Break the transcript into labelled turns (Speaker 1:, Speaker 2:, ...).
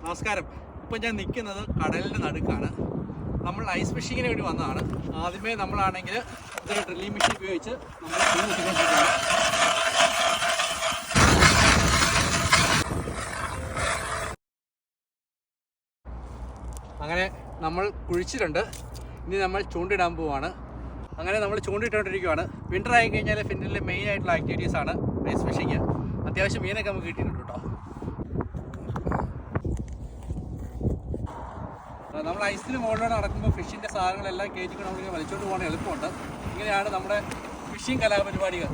Speaker 1: നമസ്കാരം. ഇപ്പോൾ ഞാൻ നിൽക്കുന്നത് കടലിൻ്റെ നടുക്കാണ്. നമ്മൾ ഐസ് ഫിഷിങ്ങിന് വേണ്ടി വന്നതാണ്. ആദ്യമേ നമ്മളാണെങ്കിൽ ഇതൊരു ഡ്രില്ലിംഗ് മെഷീൻ ഉപയോഗിച്ച് നമ്മൾ കുഴിച്ചിട്ടുകൊണ്ടിരിക്കുകയാണ്. അങ്ങനെ നമ്മൾ കുഴിച്ചിട്ടുണ്ട്. ഇനി നമ്മൾ ചൂണ്ടിടാൻ പോവാണ്. അങ്ങനെ നമ്മൾ ചൂണ്ടിട്ടുകൊണ്ടിരിക്കുകയാണ്. വിൻ്റർ ആയി കഴിഞ്ഞാൽ ഫിൻലൻഡിലെ മെയിൻ ആയിട്ടുള്ള ആക്ടിവിറ്റീസാണ് ഐസ് ഫിഷിങ്. അത്യാവശ്യം മീനൊക്കെ നമുക്ക് കിട്ടിയിട്ടുണ്ട് കേട്ടോ. നമ്മൾ ഐസിന് മുകളിലൂടെ നടക്കുമ്പോൾ ഫിഷിൻ്റെ സാധനങ്ങളെല്ലാം കയറ്റിക്കൊണ്ട് നമ്മളിങ്ങനെ വലിച്ചുകൊണ്ട് പോകണ എളുപ്പമുണ്ട്. ഇങ്ങനെയാണ് നമ്മുടെ ഫിഷിംഗ് കലാപരിപാടികൾ.